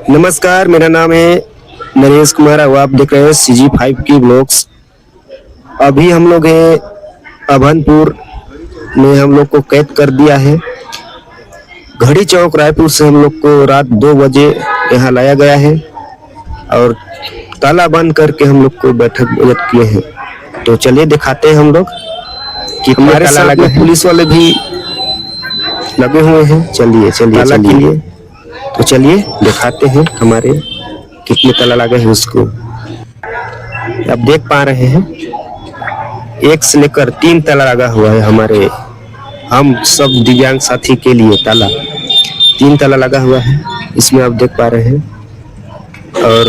नमस्कार, मेरा नाम है नरेश कुमार और आप देख रहे हैं CG5 की ब्लॉग्स। अभी हम लोग हैं अभनपुर में, हम लोग को कैद कर दिया है। घड़ी चौक रायपुर से हम लोग को रात 2 बजे यहाँ लाया गया है और ताला बंद करके हम लोग को बैठक किए हैं। तो चलिए दिखाते हैं हम लोग कि हमारे साथ में पुलिस वाले भी लगे हुए हैं। चलिए ताला के लिए तो चलिए दिखाते हैं हमारे कितने ताला लगे हैं उसको। आप देख पा रहे हैं 1 से लेकर 3 ताला लगा हुआ है। हमारे हम सब दिव्यांग साथी के लिए ताला 3 ताला लगा हुआ है, इसमें आप देख पा रहे हैं। और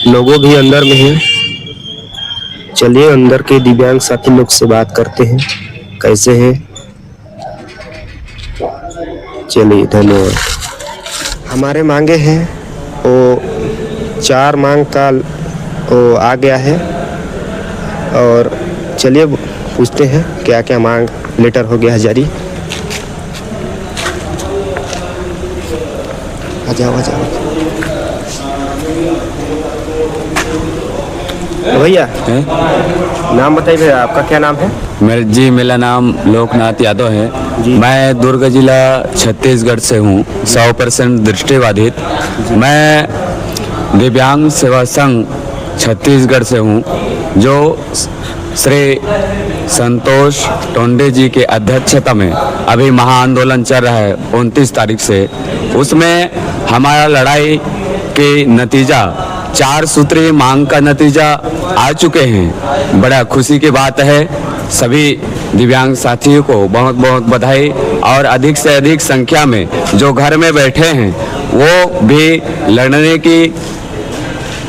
लोगों भी अंदर में हैं। चलिए अंदर के दिव्यांग साथी लोग से बात करते हैं कैसे हैं। चलिए धन्यवाद। हमारे मांगे हैं वो 4 मांग का वो आ गया है और चलिए पूछते हैं क्या क्या मांग लेटर हो गया है जारी। आ जाओ भैया, नाम बताइए भैया, आपका क्या नाम है? मेरा नाम लोकनाथ यादव है। मैं दुर्ग जिला छत्तीसगढ़ से हूँ, 100% दृष्टिबाधित। मैं दिव्यांग सेवा संघ छत्तीसगढ़ से हूँ, जो श्री संतोष टोंडे जी के अध्यक्षता में अभी महाआंदोलन चल रहा है 29 तारीख से। उसमें हमारा लड़ाई के नतीजा 4 सूत्रीय मांग का नतीजा आ चुके हैं। बड़ा खुशी की बात है। सभी दिव्यांग साथियों को बहुत बहुत बधाई। और अधिक से अधिक संख्या में जो घर में बैठे हैं वो भी लड़ने के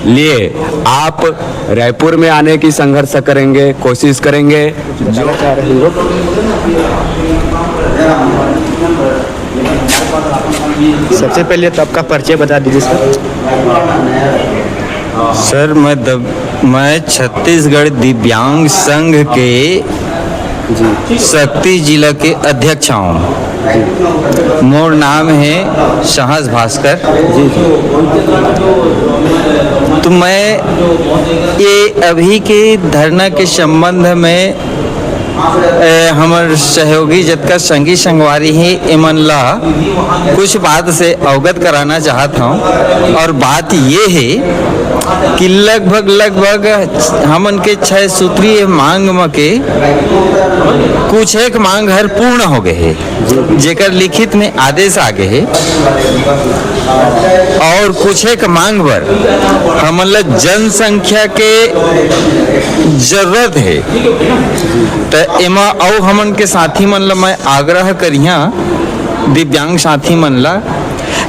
लिए आप रायपुर में आने की संघर्ष करेंगे, कोशिश करेंगे। जो चाह रहे लोग सबसे पहले तो आपका परिचय बता दीजिए सर। मैं छत्तीसगढ़ दिव्यांग संघ के शक्ति जिला के अध्यक्ष हूँ। मोर नाम है शाहस भास्कर। तो मैं ये अभी के धरना के संबंध में हमारे सहयोगी जतका संगी संगवारी ही इमन ला कुछ बात से अवगत कराना चाहता हूँ। और बात ये है कि लगभग हमन के 6 सूत्रीय मांग में के कुछ एक मांग हर पूर्ण हो गए है, जेकर लिखित में आदेश आ गए है। और कुछ एक मांग पर हमन ला जनसंख्या के जरूरत है। तो एमा और हमन के साथी मन ला मैं आग्रह करिया दिव्यांग साथी मन ला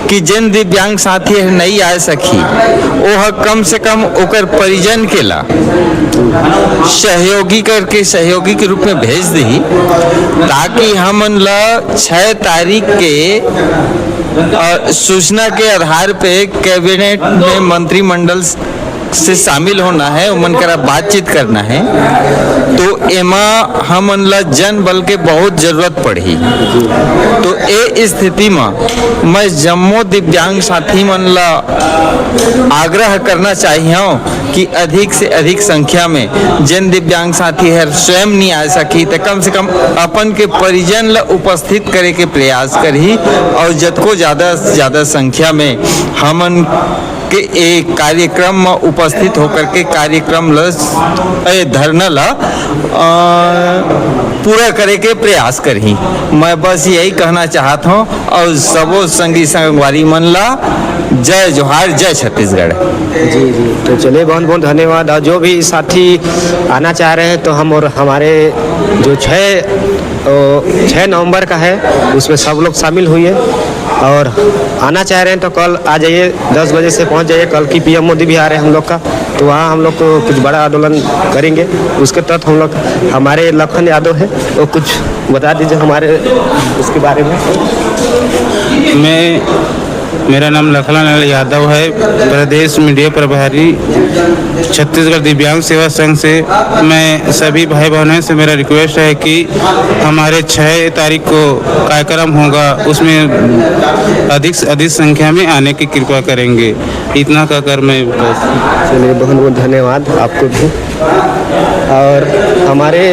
कि जिन दिव्यांग साथी नहीं आ सकी वो कम से कम ओकर परिजन के ला सहयोगी के रूप में भेज दी, ताकि हमन ला 6 तारीख के सूचना के आधार पे कैबिनेट में मंत्रिमंडल से शामिल होना है, उमन करा बातचीत करना है। तो एमा हमन ला जन बल के बहुत जरूरत पड़ी। तो ए स्थिति में मैं जम्मो दिव्यांग साथी मन ला आग्रह करना चाहिए कि अधिक से अधिक संख्या में जिन दिव्यांग साथी है स्वयं नहीं आ सकी तो कम से कम अपन के परिजन ला उपस्थित करे के प्रयास करी। और जतको ज़्यादा संख्या में हमन के एक कार्यक्रम में उपस्थित होकर के कार्यक्रम धरना ला पूरा करे के प्रयास करी। मैं बस यही कहना चाहता हूँ। और सबो संगी संगवारी मन ला जय जोहार, जय छत्तीसगढ़। जी। तो चलिए बहुत बहुत धन्यवाद। और जो भी साथी आना चाह रहे हैं तो हम और हमारे जो 6 नवंबर का है उसमें सब लोग शामिल हुए। और आना चाह रहे हैं तो कल आ जाइए, 10 बजे से पहुंच जाइए। कल की PM मोदी भी आ रहे हैं हम लोग का, तो वहाँ हम लोग को कुछ बड़ा आंदोलन करेंगे। उसके तहत हम लोग हमारे लखन यादव है, वो कुछ बता दीजिए हमारे उसके बारे में। मैं मेरा नाम लखनलाल यादव है, प्रदेश मीडिया प्रभारी छत्तीसगढ़ दिव्यांग सेवा संघ से। मैं सभी भाई बहनों से मेरा रिक्वेस्ट है कि हमारे 6 तारीख को कार्यक्रम होगा, उसमें अधिक से अधिक संख्या में आने की कृपा करेंगे। इतना कहकर मैं बस। चलिए, बहुत बहुत धन्यवाद आपको भी। और हमारे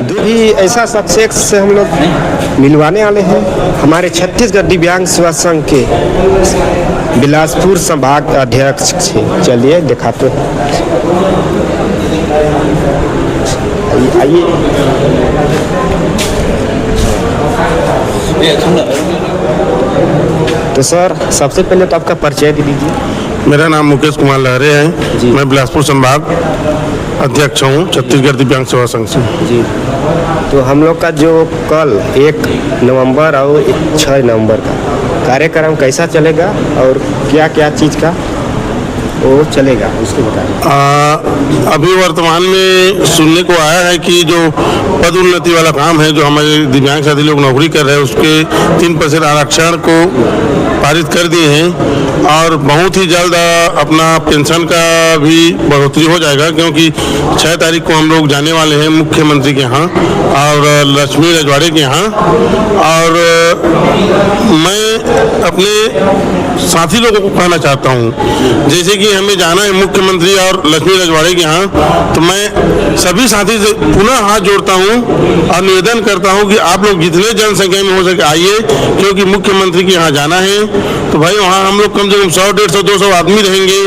दो भी ऐसा शख्स से हम लोग मिलवाने वाले हैं, हमारे छत्तीसगढ़ दिव्यांग सेवा संघ के बिलासपुर संभाग अध्यक्ष हैं। चलिए दिखाते हैं, आइए। तो सर, सबसे पहले तो आपका परिचय दे दीजिए। मेरा नाम मुकेश कुमार लहरे है। मैं बिलासपुर संभाग अध्यक्ष हूँ छत्तीसगढ़ दिव्यांग सेवा संघ से। जी, तो हम लोग का जो कल 1 नवंबर और 6 नवंबर का कार्यक्रम कैसा चलेगा और क्या क्या चीज़ का वो चलेगा, उसको बताएं। अभी वर्तमान में सुनने को आया है कि जो पद उन्नति वाला काम है, जो हमारे दिव्यांग साथी लोग नौकरी कर रहे हैं, उसके 3% आरक्षण को पारित कर दिए हैं और बहुत ही जल्द अपना पेंशन का भी बढ़ोतरी हो जाएगा, क्योंकि 6 तारीख को हम लोग जाने वाले हैं मुख्यमंत्री के यहाँ और लक्ष्मी रजवाड़े के यहाँ। और मैं अपने साथी लोगों को कहना चाहता हूँ, जैसे कि हमें जाना है मुख्यमंत्री और लक्ष्मी रजवाड़े के यहाँ, तो मैं सभी साथी से पुनः हाथ जोड़ता हूँ और निवेदन करता हूँ कि आप लोग जितने जनसंख्या में हो सके आइए, क्योंकि मुख्यमंत्री के यहाँ जाना है। तो भाई वहाँ हम लोग कम से कम 100, 150, 200 आदमी रहेंगे,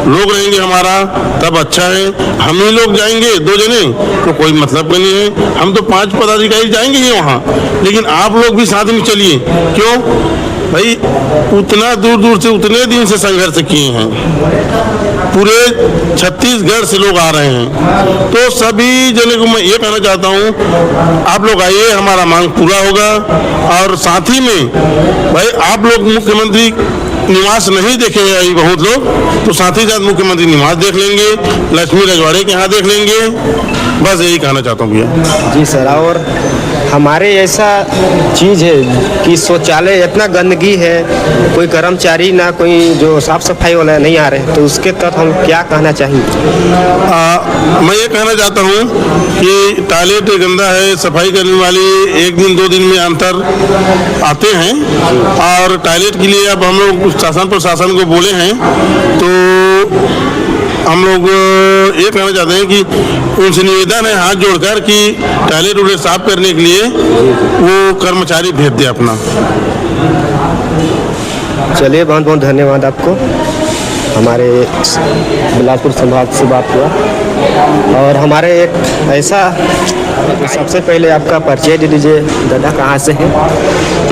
लोग रहेंगे हमारा, तब अच्छा है। हम ही लोग जाएंगे 2 जने तो कोई मतलब का नहीं है, हम तो 5 पदाधिकारी जाएंगे ही वहाँ, लेकिन आप लोग भी साथ में चलिए। क्यों भाई, उतना दूर दूर से उतने दिन से संघर्ष किए हैं, पूरे छत्तीसगढ़ से लोग आ रहे हैं, तो सभी जने को मैं ये कहना चाहता हूँ, आप लोग आइए, हमारा मांग पूरा होगा। और साथ ही में भाई आप लोग मुख्यमंत्री निवास नहीं देखे हैं बहुत लोग, तो साथ ही साथ मुख्यमंत्री निवास देख लेंगे, लक्ष्मी रजवाड़े के यहाँ देख लेंगे। बस यही कहना चाहता हूँ भैया। जी सर, और हमारे ऐसा चीज़ है कि शौचालय इतना गंदगी है, कोई कर्मचारी ना कोई जो साफ सफाई वाला नहीं आ रहे, तो उसके तहत हम क्या कहना चाहिए? मैं ये कहना चाहता हूँ कि टॉयलेट गंदा है, सफाई करने वाली 1 दिन 2 दिन में अंतर आते हैं, और टॉयलेट के लिए अब हम लोग शासन प्रशासन को बोले हैं, तो हम लोग ये कहना चाहते हैं कि उनसे निवेदन है हाथ जोड़कर कि टॉयलेट उन्हें साफ करने के लिए वो कर्मचारी भेज दे अपना। चलिए, बहुत बहुत धन्यवाद आपको। हमारे बिलासपुर संभाग से बात हुआ, और हमारे एक ऐसा, सबसे पहले आपका परिचय दे दीजिए। दादा कहाँ से हैं?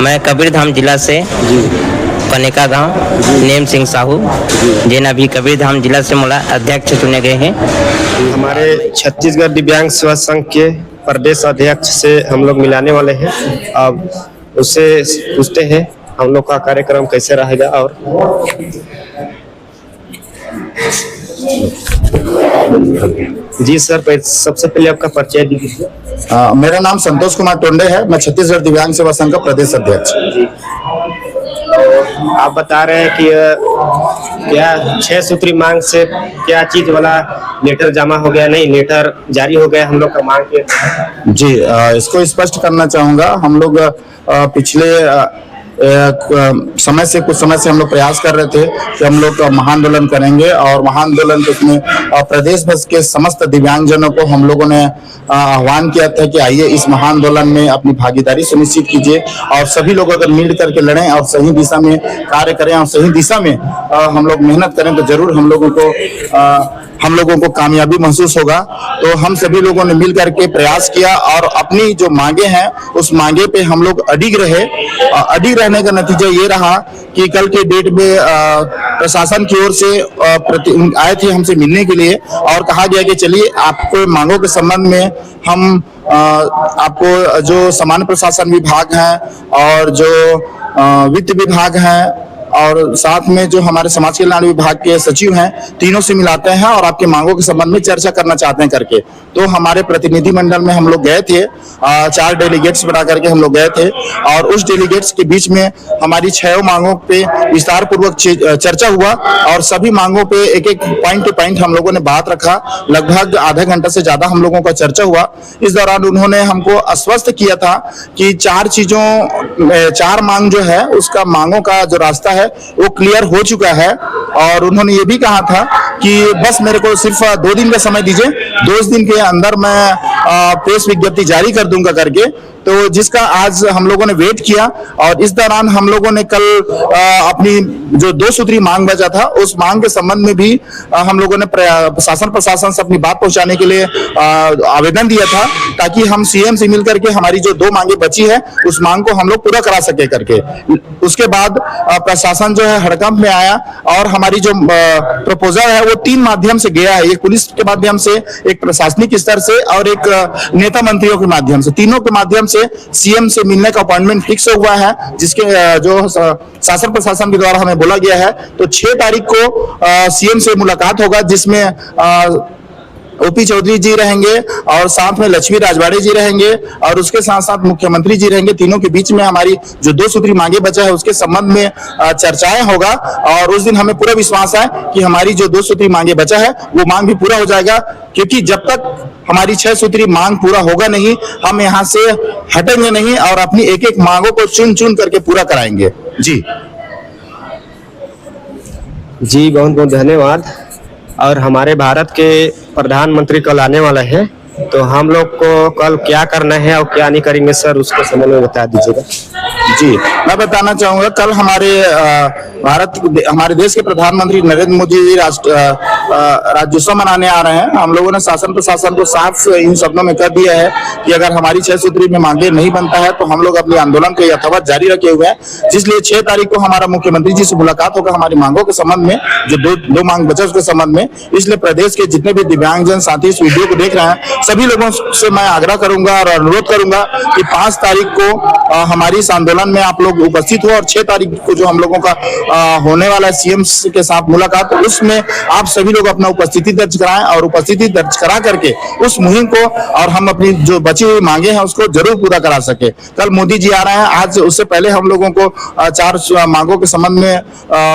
मैं कबीरधाम जिला से कनिका गांव, नेम सिंह साहू, जिन अभी कबीरधाम जिला से मोला अध्यक्ष चुने गए हैं। हमारे छत्तीसगढ़ दिव्यांग सेवा संघ के प्रदेश अध्यक्ष से हम लोग मिलाने वाले हैं। अब उससे पूछते हैं हम लोग का कार्यक्रम कैसे रहेगा। और जी सर, सबसे पहले आपका परिचय दीजिए। मेरा नाम संतोष कुमार टोंडे है, मैं छत्तीसगढ़ दिव्यांग सेवा संघ का प्रदेश अध्यक्ष। आप बता रहे हैं कि क्या 6 सूत्री मांग से क्या चीज वाला लेटर जमा हो गया? नहीं, लेटर जारी हो गया हम लोग का मांग के। जी, इसको स्पष्ट करना चाहूँगा। हम लोग पिछले कुछ समय से हम लोग प्रयास कर रहे थे कि हम लोग महाआंदोलन करेंगे, और महाआंदोलन में प्रदेश भर के समस्त दिव्यांगजनों को हम लोगों ने आह्वान किया था कि आइए इस महाआंदोलन में अपनी भागीदारी सुनिश्चित कीजिए, और सभी लोग अगर मिल करके लड़ें और सही दिशा में कार्य करें और सही दिशा में हम लोग मेहनत करें, तो जरूर हम लोगों को कामयाबी महसूस होगा। तो हम सभी लोगों ने मिल करके प्रयास किया, और अपनी जो मांगे हैं उस मांगे पे हम लोग अडिग रहे। अडिग रहने का नतीजा ये रहा कि कल के डेट में प्रशासन की ओर से आए थे हमसे मिलने के लिए, और कहा गया कि चलिए आपको मांगों के संबंध में हम आपको जो सामान्य प्रशासन विभाग है और जो वित्त विभाग है और साथ में जो हमारे समाज कल्याण विभाग के सचिव हैं, तीनों से मिलाते हैं और आपकी मांगों के संबंध में चर्चा करना चाहते हैं करके। तो हमारे प्रतिनिधि मंडल में हम लोग गए थे, 4 डेलीगेट्स बना करके हम लोग गए थे और उस डेलीगेट्स के बीच में हमारी 6 मांगों पे विस्तार पूर्वक चर्चा हुआ और सभी मांगों पे एक एक पॉइंट टू पॉइंट हम लोगों ने बात रखा। लगभग आधा घंटा से ज्यादा हम लोगों का चर्चा हुआ। इस दौरान उन्होंने हमको आश्वस्त किया था कि 4 मांग जो है उसका मांगों का जो रास्ता है वो क्लियर हो चुका है और उन्होंने ये भी कहा था कि बस मेरे को सिर्फ 2 दिन का समय दीजिए, 2 दिन के अंदर मैं प्रेस विज्ञप्ति जारी कर दूंगा करके। तो जिसका आज हम लोगों ने वेट किया और इस दौरान हम लोगों ने कल अपनी जो 2 सूत्री मांग बचा था उस मांग के संबंध में भी हम लोगों ने शासन प्रशासन से अपनी बात पहुंचाने के लिए आवेदन दिया था ताकि हम सीएम से मिलकर के हमारी जो 2 मांगे बची है उस मांग को हम लोग पूरा करा सके करके। उसके बाद प्रशासन जो है हड़कंप में आया और हमारी जो प्रपोजल है वो 3 माध्यम से गया है, एक पुलिस के माध्यम से, एक प्रशासनिक स्तर से और एक नेता मंत्रियों के माध्यम से। तीनों के माध्यम से सीएम से मिलने का अपॉइंटमेंट फिक्स हुआ है, जिसके जो शासन प्रशासन के द्वारा हमें बोला गया है। तो 6 तारीख को सीएम से मुलाकात होगा, जिसमें ओपी चौधरी जी रहेंगे और साथ में लक्ष्मी राजवाड़े जी रहेंगे और उसके साथ साथ मुख्यमंत्री जी रहेंगे। तीनों के बीच में हमारी जो 2 सूत्री मांगे बचा है उसके संबंध में चर्चाएं होगा और उस दिन हमें पूरा विश्वास है कि हमारी जो 2 सूत्री मांगे बचा है वो मांग भी पूरा हो जाएगा, क्योंकि जब तक हमारी 6 सूत्री मांग पूरा होगा नहीं हम यहाँ से हटेंगे नहीं और अपनी एक एक मांगों को चुन चुन करके पूरा कराएंगे। जी बहुत बहुत धन्यवाद। और हमारे भारत के प्रधानमंत्री कल आने वाला है, तो हम लोग को कल क्या करना है और क्या नहीं करेंगे सर, उसको समझ में बता दीजिएगा। जी मैं बताना चाहूंगा, कल हमारे देश के प्रधानमंत्री नरेंद्र मोदी जी राज्योत्सव मनाने आ रहे हैं। हम लोगों ने शासन प्रशासन को साफ इन शब्दों में कह दिया है कि अगर हमारी 6 सूत्री में मांगे नहीं बनता है तो हम लोग अपने आंदोलन को यथावत जारी रखे हुए हैं। इसलिए 6 तारीख को हमारा मुख्यमंत्री जी से मुलाकात होगा हमारी मांगों के संबंध में, जो दो मांग बचा उसके संबंध में। इसलिए प्रदेश के जितने भी दिव्यांगजन साथी इस वीडियो को देख रहे हैं सभी लोगों से मैं आग्रह करूंगा और अनुरोध करूंगा कि 5 तारीख को हमारी इस आंदोलन में आप लोग उपस्थित हो और 6 तारीख को जो हम लोगों का होने वाला है सीएम के साथ मुलाकात, उसमें आप सभी लोग अपना उपस्थिति दर्ज कराएं और उपस्थिति दर्ज करा करके उस मुहिम को और हम अपनी जो बची हुई मांगे हैं उसको जरूर पूरा करा सके। कल मोदी जी आ रहे हैं, आज उससे पहले हम लोगों को 4 मांगों के संबंध में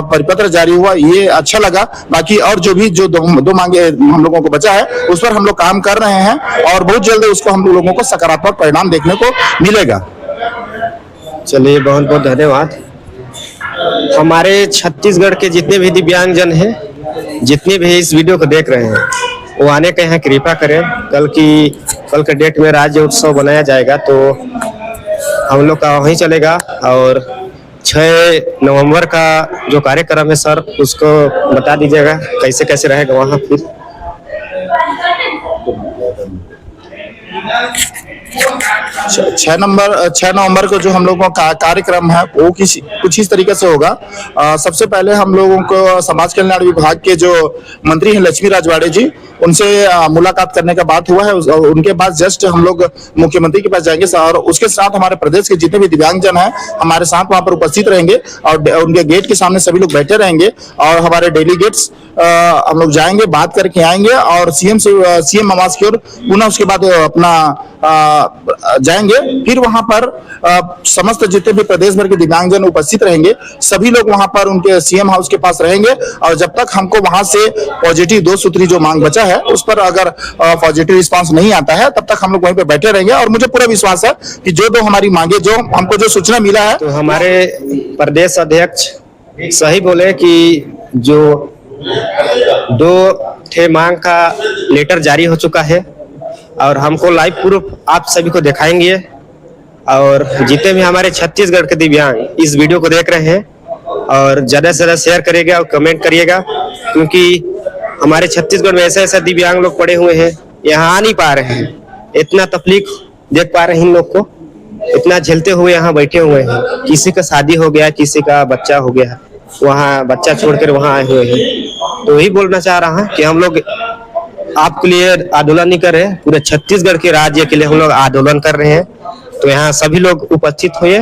परिपत्र जारी हुआ, ये अच्छा लगा। बाकी और जो भी जो दो मांगे हम लोगों को बचा है उस पर हम लोग काम कर रहे हैं और बहुत जल्द उसको हम लोगों को सकारात्मक परिणाम देखने को मिलेगा। चलिए बहुत बहुत धन्यवाद। हमारे छत्तीसगढ़ के जितने भी दिव्यांगजन हैं, जितने भी इस वीडियो को देख रहे हैं, वो आने के यहाँ कृपा करें। कल के डेट में राज्य उत्सव बनाया जाएगा तो हम लोग का वहीं चलेगा और 6 नवंबर का जो कार्यक्रम है सर उसको बता दीजिएगा कैसे कैसे रहेगा वहाँ। फिर 6 नवंबर को जो हम लोगों का कार्यक्रम है वो कुछ इस तरीके से होगा। सबसे पहले हम लोगों को समाज कल्याण विभाग के जो मंत्री हैं लक्ष्मी राजवाड़े जी, उनसे मुलाकात करने का बात हुआ है। उनके बाद जस्ट हम लोग मुख्यमंत्री के पास जाएंगे और उसके साथ हमारे प्रदेश के जितने भी दिव्यांगजन हैं हमारे साथ वहां पर उपस्थित रहेंगे और उनके गेट के सामने सभी लोग बैठे रहेंगे और हमारे डेलीगेट्स हम लोग जाएंगे, बात करके आएंगे और सीएम आवास की ओर पुनः उसके बाद अपना जाएंगे। फिर वहां पर समस्त जितने भी प्रदेश भर के दिव्यांगजन उपस्थित रहेंगे, सभी लोग वहां पर उनके सीएम हाउस के पास रहेंगे और जब तक हमको वहां से पॉजिटिव 2 सूत्री जो मांग बचा है उस पर अगर पॉजिटिव रिस्पांस नहीं आता है तब तक हम लोग वहीं पे बैठे रहेंगे। और मुझे पूरा विश्वास है कि जो हमारी मांगे, जो हमको जो सूचना मिला है, तो हमारे प्रदेश अध्यक्ष सही बोले कि जो 2 मांग का लेटर जारी हो चुका है और हमको लाइव प्रूफ आप सभी को दिखाएंगे। और जितने भी हमारे छत्तीसगढ़ के दिव्यांग इस वीडियो को देख रहे हैं और ज्यादा से ज्यादा शेयर करिएगा और कमेंट करिएगा, क्योंकि हमारे छत्तीसगढ़ में ऐसे दिव्यांग लोग पड़े हुए हैं, यहाँ आ नहीं पा रहे हैं, इतना तकलीफ देख पा रहे हैं इन लोग को, इतना झेलते हुए यहाँ बैठे हुए हैं। किसी का शादी हो गया, किसी का बच्चा हो गया, वहाँ बच्चा छोड़कर वहाँ आए हुए हैं। तो यही बोलना चाह रहा हूँ कि हम लोग आपके लिए आंदोलन नहीं कर रहे, पूरे छत्तीसगढ़ के राज्य के लिए हम लोग आंदोलन कर रहे हैं। तो यहाँ सभी लोग उपस्थित हुए।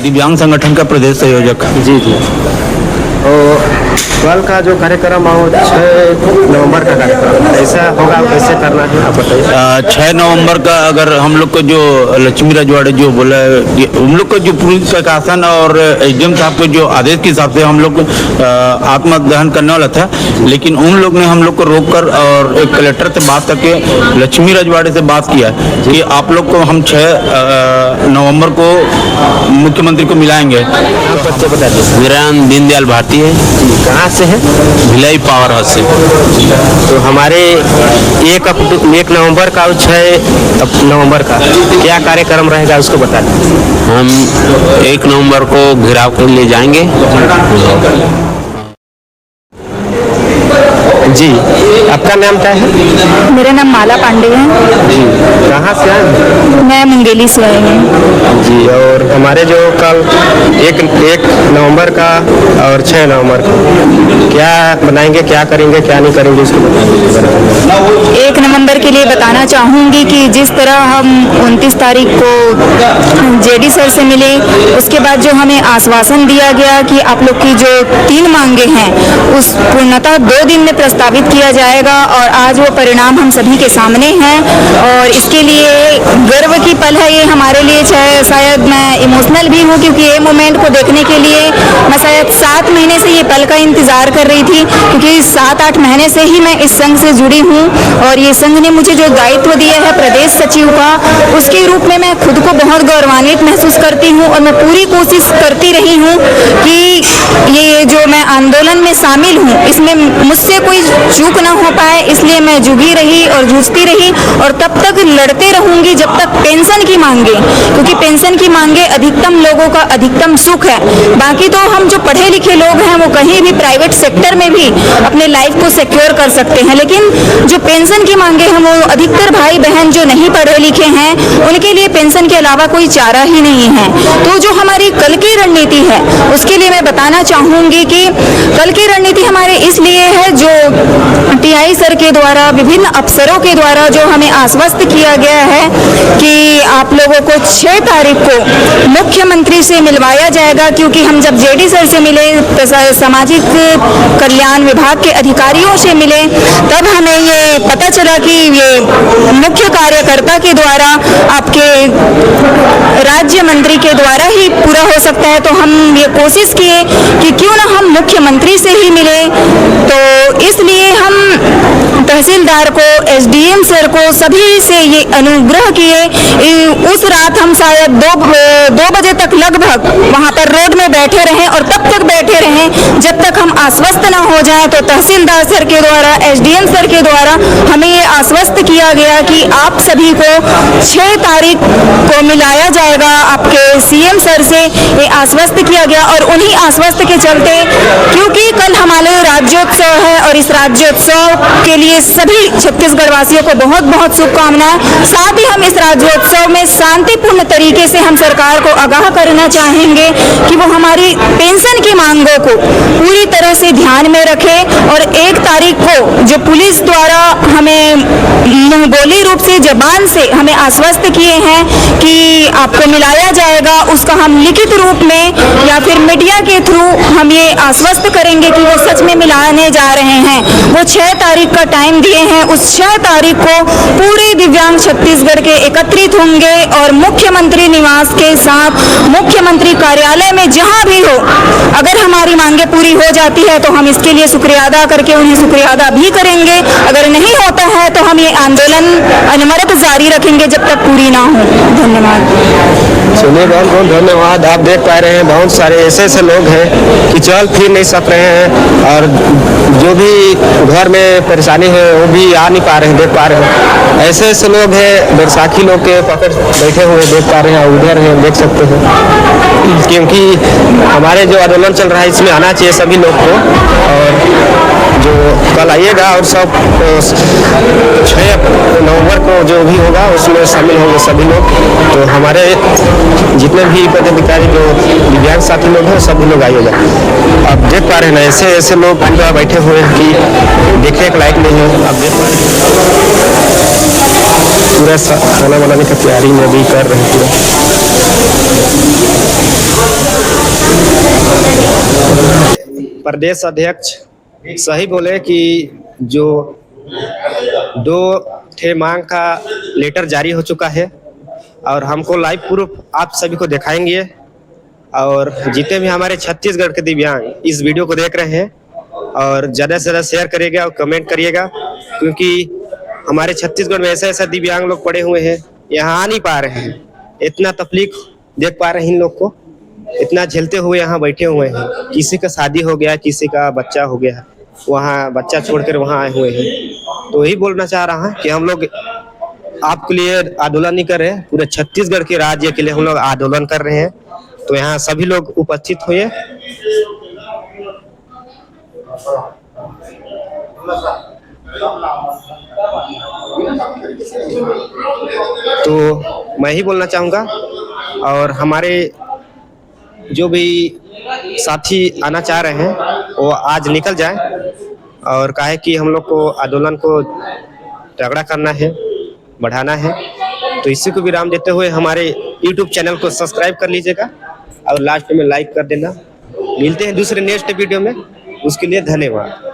दिव्यांग संगठन का प्रदेश संयोजक। जी जी। तो कल का जो कार्यक्रम है 6 नवंबर का कार्यक्रम ऐसा होगा, कैसे करना है आप बताइए। 6 नवंबर का अगर हम लोग को जो लक्ष्मी रजवाड़े जो बोला है, हम लोग को जो पुलिस प्रशासन और एसडीएम साहब के जो आदेश के हिसाब से हम लोग आत्मदहन करने वाला था, लेकिन उन लोग ने हम लोग को रोक कर और एक कलेक्टर से बात करके लक्ष्मी रजवाड़े से बात किया कि आप लोग को हम 6 नवंबर को मुख्यमंत्री को मिलाएंगे। आप बच्चे बता दीजिए। मेरा नाम दीनदयाल भारती है। कहाँ से है? भिलाई पावर हाउस से। तो हमारे 1 नवंबर का और 6 नवंबर का क्या कार्यक्रम रहेगा उसको बता दें। हम 1 नवंबर को घेराव के लिए जाएंगे। जी, आपका नाम क्या है? मेरा नाम माला पांडे है। जी, कहाँ से हैं? मैं मुंगेली से आई हूँ। जी, और हमारे जो कल 1 नवंबर का और 6 नवंबर का क्या बनाएंगे, क्या करेंगे, क्या नहीं करेंगे उसको बता दीजिए। 1 नवंबर के लिए बताना चाहूँगी कि जिस तरह हम 29 तारीख को जेडी सर से मिले, उसके बाद जो हमें आश्वासन दिया गया कि आप लोग की जो 3 मांगे हैं उस पूर्णतः 2 दिन में प्रस्तावित किया जाएगा, और आज वो परिणाम हम सभी के सामने हैं और इसके लिए गर्व की पल है ये हमारे लिए। शायद मैं इमोशनल भी हूँ क्योंकि ये मोमेंट को देखने के लिए मैं शायद 7 महीने से ये पल का इंतजार कर रही थी, क्योंकि 7-8 महीने से ही मैं इस संघ से जुड़ी हूँ और ये संघ ने मुझे जो दायित्व दिया है प्रदेश सचिव का, उसके रूप में मैं खुद को बहुत गौरवान्वित महसूस करती हूँ और मैं पूरी कोशिश करती रही हूँ कि ये जो मैं आंदोलन में शामिल हूँ इसमें मुझसे कोई चूक ना हो पाए, इसलिए मैं जुगी रही और जूझती रही और तब तक लड़ते रहूंगी जब तक पेंशन की मांगे, क्योंकि पेंशन की मांगे अधिकतम लोगों का अधिकतम सुख है। बाकी तो हम जो पढ़े लिखे लोग हैं वो कहीं भी प्राइवेट सेक्टर में भी अपने लाइफ को सिक्योर कर सकते हैं, लेकिन जो पेंशन की मांगे हैं वो अधिकतर भाई बहन जो नहीं पढ़े लिखे हैं उनके लिए पेंशन के अलावा कोई चारा ही नहीं है। तो जो हमारी कल की रणनीति है उसके लिए मैं बताना चाहूंगी कि कल की रणनीति हमारे इसलिए है, जो टीआई सर के द्वारा विभिन्न अफसरों के द्वारा जो हमें आश्वस्त किया गया है कि आप लोगों को 6 तारीख को मुख्यमंत्री से मिलवाया जाएगा, क्योंकि हम जब जेडी सर से मिले, सामाजिक कल्याण विभाग के अधिकारियों से मिले, तब हमें ये पता चला कि ये मुख्य कार्यकर्ता के द्वारा आपके राज्य मंत्री के द्वारा ही पूरा हो सकता है। तो हम ये कोशिश किए कि क्यों ना हम मुख्यमंत्री से ही मिले, तो इसलिए हम तहसीलदार को, एसडीएम सर को, सभी से ये अनुग्रह किए। उस रात हम शायद 2 बजे तक लगभग वहाँ पर रोड में बैठे रहे और तब तक बैठे रहे जब तक हम आश्वस्त न हो जाएं। तो तहसीलदार सर के द्वारा, एसडीएम सर के द्वारा हमें ये आश्वस्त किया गया कि आप सभी को 6 तारीख को मिलाया जाएगा। आपके सीएम सर से ये आश्वस्त किया गया और उन्हीं आश्वस्त के चलते, क्योंकि कल हमारे राज्योत्सव है और इस राज्योत्सव के लिए सभी छत्तीसगढ़ वासियों को बहुत बहुत शुभकामनाएं। साथ ही हम इस राज्योत्सव में शांतिपूर्ण तरीके से हम सरकार को आगाह करना चाहेंगे कि वो हमारी पेंशन की मांगों को पूरी तरह से ध्यान में रखे और 1 तारीख को जो पुलिस द्वारा हमें मुंहबोली रूप से, जबान से हमें आश्वस्त किए हैं कि आपको मिलाया जाएगा, उसका हम लिखित रूप में या फिर मीडिया के थ्रू हम ये आश्वस्त करेंगे कि वो सच में मिलाने जा रहे हैं। वो 6 तारीख का टाइम दिए हैं, उस 6 तारीख को पूरे दिव्यांग छत्तीसगढ़ के एकत्रित होंगे और मुख्यमंत्री निवास के साथ मुख्यमंत्री कार्यालय में जहां भी हो, अगर हमारी मांगे पूरी हो जाती है तो हम इसके लिए शुक्रिया अदा करके उन्हें शुक्रिया अदा भी करेंगे। अगर नहीं होता है तो हम ये आंदोलन अनवरत जारी रखेंगे जब तक पूरी ना हो। धन्यवाद। सुनिए, बहुत बहुत धन्यवाद। आप देख पा रहे हैं बहुत सारे ऐसे लोग हैं कि चल फिर नहीं सक रहे हैं और जो भी घर में परेशानी है वो भी आ नहीं पा रहे हैं, देख पा रहे हैं। ऐसे लोग हैं, बैसाखी लोग के पकड़ बैठे हुए देख पा रहे हैं, उधर हैं, देख सकते हैं। क्योंकि हमारे जो आंदोलन चल रहा है इसमें आना चाहिए सभी लोग को, और जो कल आइएगा और सब 6 नवंबर को जो भी होगा उसमें शामिल होंगे सभी लोग। तो हमारे जितने भी पदाधिकारी जो दिव्यांग साथी लोग हैं सभी लोग आइएगा। आप देख पा रहे हैं ना, ऐसे लोग पूरा बैठे हुए हैं कि देखने के लायक नहीं है। आप देख पा रहे हैं पूरा खाना बनाने की तैयारी में भी कर रहे हैं पूरा। प्रदेश अध्यक्ष सही बोले कि जो 2 ठे मांग का लेटर जारी हो चुका है और हमको लाइव प्रूफ आप सभी को दिखाएंगे। और जितने भी हमारे छत्तीसगढ़ के दिव्यांग इस वीडियो को देख रहे हैं और ज़्यादा से ज़्यादा शेयर करिएगा और कमेंट करिएगा, क्योंकि हमारे छत्तीसगढ़ में ऐसा ऐसा दिव्यांग लोग पड़े हुए हैं, यहाँ आ नहीं पा रहे हैं, इतना तकलीफ देख पा रहे हैं इन लोग को, इतना झेलते हुए यहाँ बैठे हुए हैं। किसी का शादी हो गया, किसी का बच्चा हो गया, वहाँ बच्चा छोड़कर वहाँ आए हुए हैं। तो यही बोलना चाह रहा हूँ कि हम लोग आपके लिए आंदोलन नहीं कर रहे हैं, पूरे छत्तीसगढ़ के राज्य के लिए हम लोग आंदोलन कर रहे हैं। तो यहाँ सभी लोग उपस्थित हुए। तो मैं ही बोलना चाहूँगा और हमारे जो भी साथी आना चाह रहे हैं वो आज निकल जाए, और काहे कि हम लोग को आंदोलन को तगड़ा करना है, बढ़ाना है। तो इसी को विराम देते हुए हमारे YouTube चैनल को सब्सक्राइब कर लीजिएगा और लास्ट में लाइक कर देना। मिलते हैं दूसरे नेक्स्ट वीडियो में, उसके लिए धन्यवाद।